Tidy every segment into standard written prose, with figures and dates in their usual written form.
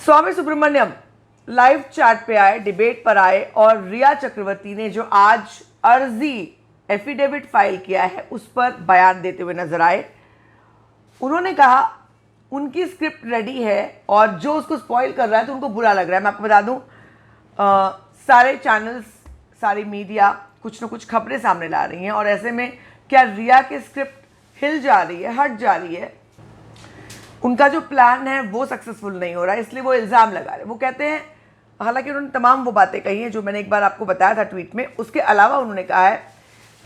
स्वामी Subramaniam live chat पे आए, debate पर आए और रिया चक्रवर्ती ने जो आज अर्जी एफिडेविट फाइल किया है उस पर बयान देते हुए नजर आए। उन्होंने कहा उनकी स्क्रिप्ट रेडी है और जो उसको स्पॉइल कर रहा है तो उनको बुरा लग रहा है। मैं आपको बता दूं, सारे चैनल्स, सारी मीडिया कुछ न कुछ खबरें सामने ला रही हैं और ऐसे में क्या रिया की स्क्रिप्ट हिल जा रही है, हट जा रही है, उनका जो प्लान है वो सक्सेसफुल नहीं हो रहा है, इसलिए वो इल्ज़ाम लगा रहे। वो कहते हैं, हालांकि उन्होंने तमाम वो बातें कही हैं जो मैंने एक बार आपको बताया था ट्वीट में, उसके अलावा उन्होंने कहा है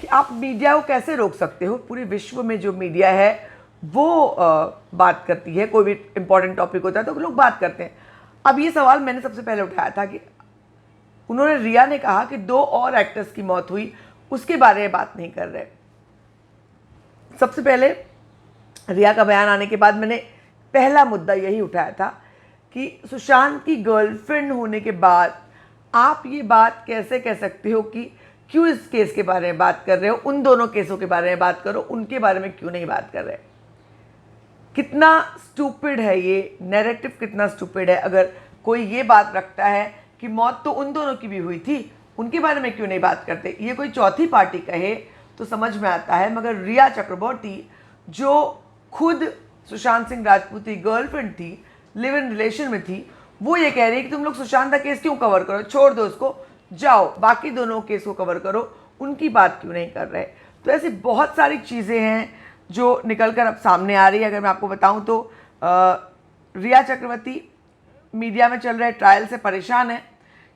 कि आप मीडिया को कैसे रोक सकते हो। पूरे विश्व में जो मीडिया है वो बात करती है, कोई भी इंपॉर्टेंट टॉपिक होता है तो लोग बात करते हैं। अब ये सवाल मैंने सबसे पहले उठाया था कि उन्होंने, रिया ने कहा कि 2 और एक्टर्स की मौत हुई, उसके बारे में बात नहीं कर रहे। सबसे पहले रिया का बयान आने के बाद मैंने पहला मुद्दा यही उठाया था कि सुशांत की गर्लफ्रेंड होने के बाद आप ये बात कैसे कह सकते हो कि क्यों इस केस के बारे में बात कर रहे हो, उन दोनों केसों के बारे में बात करो, उनके बारे में क्यों नहीं बात कर रहे। कितना स्टूपिड है ये नैरेटिव, कितना स्टूपिड है। अगर कोई ये बात रखता है कि मौत तो उन दोनों की भी हुई थी, उनके बारे में क्यों नहीं बात करते। ये कोई चौथी पार्टी कहे तो समझ में आता है, मगर रिया चक्रवर्ती जो खुद सुशांत सिंह राजपूत की गर्लफ्रेंड थी, लिव इन रिलेशन में थी, वो ये कह रही है कि तुम लोग सुशांत का केस क्यों कवर करो, छोड़ दो उसको, जाओ बाकी दोनों केस को कवर करो, उनकी बात क्यों नहीं कर रहे। तो ऐसी बहुत सारी चीज़ें हैं जो निकल कर अब सामने आ रही है। अगर मैं आपको बताऊं तो रिया चक्रवर्ती मीडिया में चल रहे ट्रायल से परेशान है,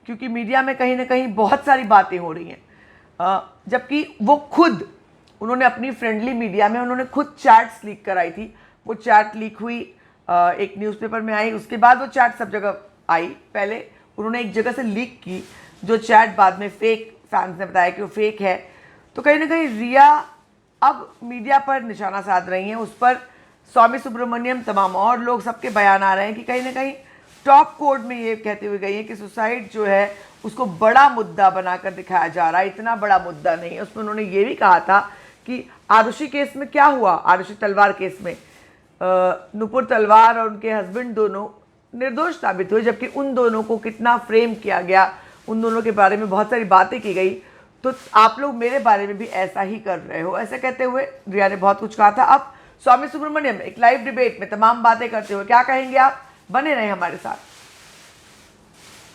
क्योंकि मीडिया में कहीं ना कहीं बहुत सारी बातें हो रही हैं, जबकि वो खुद, उन्होंने अपनी फ्रेंडली मीडिया में उन्होंने खुद चैट्स लीक कराई थी। वो चैट लीक हुई, एक न्यूज़पेपर में आई, उसके बाद वो चैट सब जगह आई। पहले उन्होंने एक जगह से लीक की जो चैट बाद में फेक, फैंस ने बताया कि वो फेक है। तो कहीं ना कहीं रिया अब मीडिया पर निशाना साध रही हैं, उस पर स्वामी सुब्रमण्यम, तमाम और लोग, सबके बयान आ रहे हैं कि कहीं ना कहीं टॉप कोर्ट में ये कहते हुए गई है कि सुसाइड जो है उसको बड़ा मुद्दा बनाकर दिखाया जा रहा है। इतना बड़ा मुद्दा नहीं है। उसमें उन्होंने ये भी कहा था कि आरुषि केस में क्या हुआ, आरुषि तलवार केस में नुपुर तलवार और उनके हस्बैंड दोनों निर्दोष साबित हुए, जबकि उन दोनों को कितना फ्रेम किया गया, उन दोनों के बारे में बहुत सारी बातें की गई। तो आप लोग मेरे बारे में भी ऐसा ही कर रहे हो, ऐसे कहते हुए रिया ने बहुत कुछ कहा था। अब स्वामी सुब्रमण्यम एक लाइव डिबेट में तमाम बातें करते हुए क्या कहेंगे आप, बने रहे हमारे साथ।